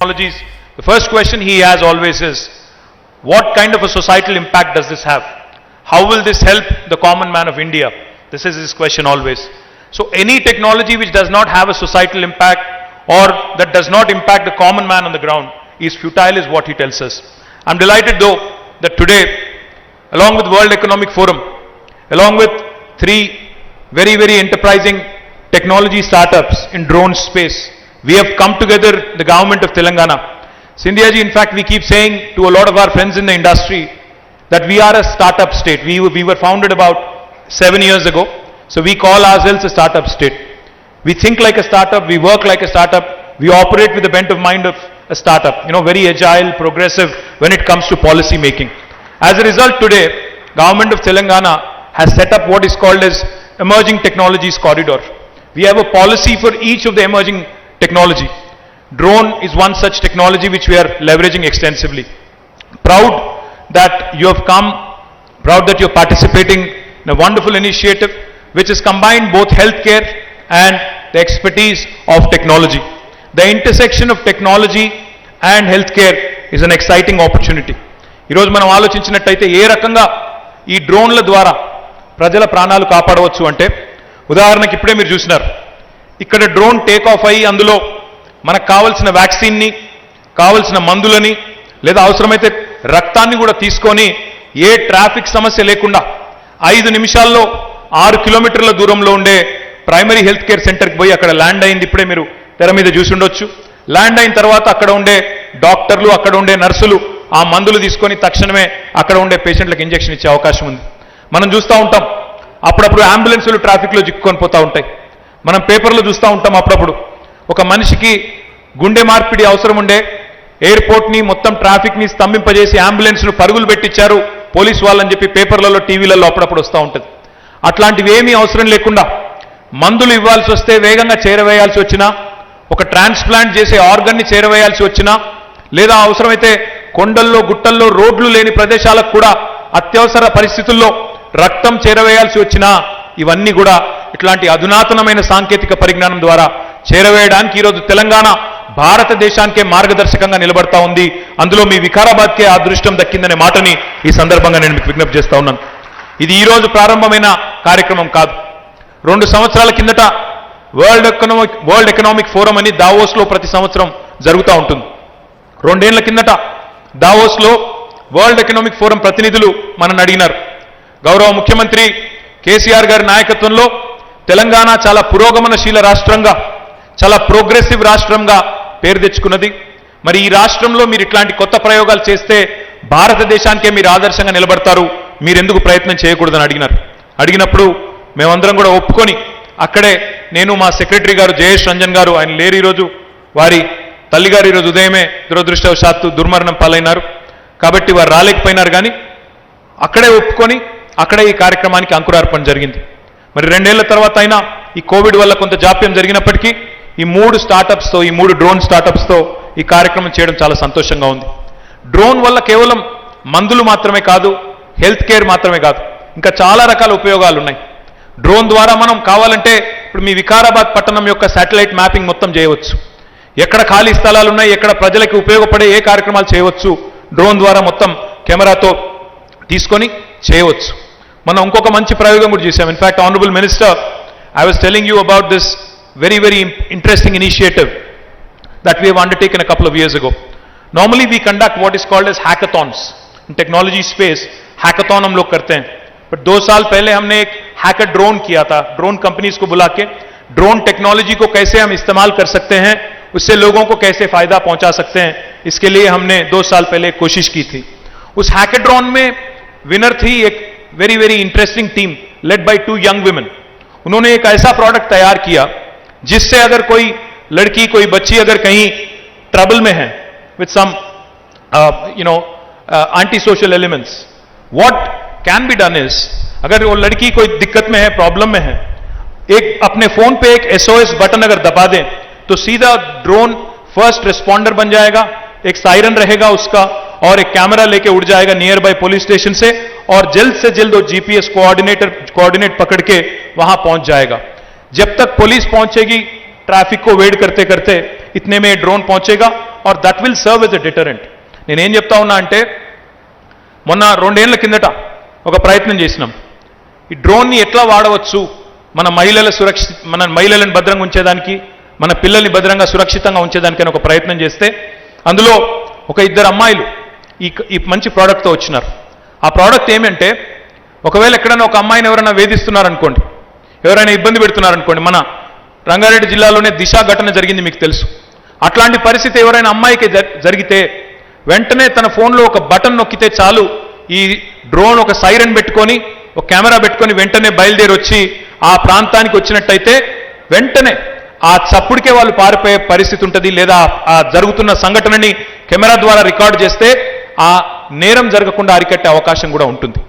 technologies, the first question he has always is, what kind of a societal impact does this have? How will this help the common man of India? This is his question always. So any technology which does not have a societal impact or that does not impact the common man on the ground is futile, is what he tells us. I'm delighted though that today, along with World Economic Forum, along with 3 very, very enterprising technology startups in drone space, we have come together, the government of Telangana. Sindhya ji, in fact, we keep saying to a lot of our friends in the industry that we are a startup state. We were founded about 7 years ago, so we call ourselves a startup state. We think like a startup, we work like a startup, we operate with the bent of mind of a startup, very agile, progressive when it comes to policy making. As a result, today, Government of Telangana has set up what is called as Emerging Technologies Corridor. We have a policy for each of the emerging technology. Drone is one such technology which we are leveraging extensively. Proud that you have come, proud that you're participating in a wonderful initiative which has combined both healthcare and the expertise of technology. The intersection of technology and healthcare is an exciting opportunity. ఈరోజు మనం ఆలోచించినట్టయితే ఏ రకంగా ఈ డ్రోన్ల ద్వారా ప్రజల ప్రాణాలు కాపాడవచ్చు అంటే, ఉదాహరణకి ఇప్పుడే మీరు చూసినారు, ఇక్కడ డ్రోన్ టేక్ ఆఫ్ అయ్యి అందులో మనకు కావాల్సిన వ్యాక్సిన్ని, కావాల్సిన మందులని, లేదా అవసరమైతే రక్తాన్ని కూడా తీసుకొని ఏ ట్రాఫిక్ సమస్య లేకుండా 5 నిమిషాల్లో 6 కిలోమీటర్ల దూరంలో ఉండే ప్రైమరీ హెల్త్ కేర్ సెంటర్కి పోయి అక్కడ ల్యాండ్ అయింది. ఇప్పుడే మీరు తెర మీద చూసి ఉండొచ్చు. ల్యాండ్ అయిన తర్వాత అక్కడ ఉండే డాక్టర్లు, అక్కడ ఉండే నర్సులు ఆ మందులు తీసుకొని తక్షణమే అక్కడ ఉండే పేషెంట్లకు ఇంజెక్షన్ ఇచ్చే అవకాశం ఉంది. మనం చూస్తూ ఉంటాం అప్పుడప్పుడు అంబులెన్సులు ట్రాఫిక్లో చిక్కుకొని పోతూ ఉంటాయి. మనం పేపర్లో చూస్తూ ఉంటాం అప్పుడప్పుడు ఒక మనిషికి గుండె మార్పిడి అవసరం ఉండే ఎయిర్పోర్ట్ని మొత్తం ట్రాఫిక్ని స్తంభింపజేసి అంబులెన్స్ను పరుగులు పెట్టించారు పోలీసు వాళ్ళని చెప్పి పేపర్లలో, టీవీలలో అప్పుడప్పుడు వస్తూ ఉంటుంది. అట్లాంటివి ఏమీ అవసరం లేకుండా మందులు ఇవ్వాల్సి వస్తే వేగంగా చేరవేయాల్సి వచ్చినా, ఒక ట్రాన్స్ప్లాంట్ చేసే ఆర్గన్ని చేరవేయాల్సి వచ్చినా, లేదా అవసరమైతే కొండల్లో, గుట్టల్లో, రోడ్లు లేని ప్రదేశాలకు కూడా అత్యవసర పరిస్థితుల్లో రక్తం చేరవేయాల్సి వచ్చినా, ఇవన్నీ కూడా ఇట్లాంటి అధునాతనమైన సాంకేతిక పరిజ్ఞానం ద్వారా చేరవేయడానికి ఈరోజు తెలంగాణ భారతదేశానికే మార్గదర్శకంగా నిలబడతా ఉంది. అందులో మీ వికారాబాద్కే ఆ అదృష్టం దక్కిందనే మాటని ఈ సందర్భంగా నేను మీకు విజ్ఞప్తి చేస్తా ఉన్నాను. ఇది ఈరోజు ప్రారంభమైన కార్యక్రమం కాదు. 2 సంవత్సరాల కిందట వరల్డ్ ఎకనామిక్ ఫోరం అని దావోస్లో ప్రతి సంవత్సరం జరుగుతూ ఉంటుంది. 2 ఏళ్ల కిందట దావోస్లో వరల్డ్ ఎకనామిక్ ఫోరం ప్రతినిధులు మనల్ని అడిగినారు, గౌరవ ముఖ్యమంత్రి కేసీఆర్ గారి నాయకత్వంలో తెలంగాణ చాలా పురోగమనశీల రాష్ట్రంగా, చాలా ప్రోగ్రెసివ్ రాష్ట్రంగా పేరు తెచ్చుకున్నది. మరి ఈ రాష్ట్రంలో మీరు ఇట్లాంటి కొత్త ప్రయోగాలు చేస్తే భారతదేశానికే మీరు ఆదర్శంగా నిలబడతారు, మీరెందుకు ప్రయత్నం చేయకూడదని అడిగినప్పుడు మేమందరం కూడా ఒప్పుకొని అక్కడే నేను, మా సెక్రటరీ గారు జయేష్ రంజన్ గారు, ఆయన లేరు ఈరోజు, వారి తల్లిగారు ఈరోజు ఉదయమే దురదృష్టవశాత్తు దుర్మరణం పాలైనారు కాబట్టి వారు రాలేకపోయినారు. కానీ అక్కడే ఒప్పుకొని అక్కడే ఈ కార్యక్రమానికి అంకురార్పణ జరిగింది. మరి 2 ఏళ్ల తర్వాత అయినా ఈ కోవిడ్ వల్ల కొంత జాప్యం జరిగినప్పటికీ ఈ 3 స్టార్టప్స్తో, ఈ 3 డ్రోన్ స్టార్టప్స్తో ఈ కార్యక్రమం చేయడం చాలా సంతోషంగా ఉంది. డ్రోన్ వల్ల కేవలం మందులు మాత్రమే కాదు, హెల్త్ కేర్ మాత్రమే కాదు, ఇంకా చాలా రకాల ఉపయోగాలు ఉన్నాయి. డ్రోన్ ద్వారా మనం కావాలంటే ఇప్పుడు మీ వికారాబాద్ పట్టణం యొక్క శాటిలైట్ మ్యాపింగ్ మొత్తం చేయవచ్చు. ఎక్కడ ఖాళీ స్థలాలు ఉన్నాయి, ఎక్కడ ప్రజలకు ఉపయోగపడే ఏ కార్యక్రమాలు చేయవచ్చు, డ్రోన్ ద్వారా మొత్తం కెమెరాతో తీసుకొని చేయవచ్చు. మనం ఇంకొక మంచి ప్రయోగం కూడా చేశాం. In fact honourable minister, I was telling you about this very, very interesting initiative that we have undertaken a couple of years ago. Normally we conduct what is called as hackathons. In technology space, hackathon हम लोग करते हैं. But 2 साल पहले हमने एक hacker drone किया था. ड्रोन कंपनीज को बुला के ड्रोन टेक्नोलॉजी को कैसे हम इस्तेमाल कर सकते हैं, उससे लोगों को कैसे फायदा पहुंचा सकते हैं, इसके लिए हमने 2 साल पहले कोशिश की थी. उस हैकाथॉन में विनर थी एक very, very interesting team led by 2 young women. उन्होंने एक ऐसा प्रोडक्ट तैयार किया जिससे अगर कोई लड़की, कोई बच्ची अगर कहीं ट्रबल में है with some anti social elements, what can be done is, अगर वो लड़की कोई दिक्कत में है, प्रॉब्लम में है, एक अपने फोन पे एक SOS बटन अगर दबा दें तो सीधा ड्रोन फर्स्ट रिस्पॉन्डर बन जाएगा, एक सायरन रहेगा उसका और एक कैमरा लेके उड़ जाएगा नियर बाय पुलिस स्टेशन से और जल्द से जल्द वो GPS कोऑर्डिनेट पकड़ के वहां पहुंच जाएगा. जब तक पुलिस पहुंचेगी ट्रैफिक को वेट करते करते इतने में ड्रोन पहुंचेगा और that will serve as a deterrent. నేనేం చెప్తా ఉన్నా అంటే మొన్న 2 ఏళ్ల కిందట ఒక ప్రయత్నం చేసినాం. ఈ డ్రోన్ని ఎట్లా వాడవచ్చు మన మహిళలను భద్రంగా ఉంచేదానికి, మన పిల్లల్ని భద్రంగా సురక్షితంగా ఉంచేదానికి అని ఒక ప్రయత్నం చేస్తే అందులో ఒక 2 అమ్మాయిలు ఈ మంచి ప్రోడక్ట్తో వచ్చినారు. ఆ ప్రోడక్ట్ ఏమంటే ఒకవేళ ఎక్కడైనా ఒక అమ్మాయిని ఎవరైనా వేధిస్తున్నారనుకోండి, ఎవరైనా ఇబ్బంది పెడుతున్నారనుకోండి, మన రంగారెడ్డి జిల్లాలోనే దిశ ఘటన జరిగింది మీకు తెలుసు. అట్లాంటి పరిస్థితి ఎవరైనా అమ్మాయికి జరిగితే వెంటనే తన ఫోన్లో ఒక బటన్ నొక్కితే చాలు, ఈ డ్రోన్ ఒక సైరన్ పెట్టుకొని ఒక కెమెరా పెట్టుకొని వెంటనే బయలుదేరి వచ్చి ఆ ప్రాంతానికి వచ్చినట్టయితే వెంటనే ఆ చప్పుడికే వాళ్ళు పారిపోయే పరిస్థితి ఉంటుంది. లేదా ఆ జరుగుతున్న సంఘటనని కెమెరా ద్వారా రికార్డ్ చేస్తే ఆ నేరం జరగకుండా అరికట్టే అవకాశం కూడా ఉంటుంది.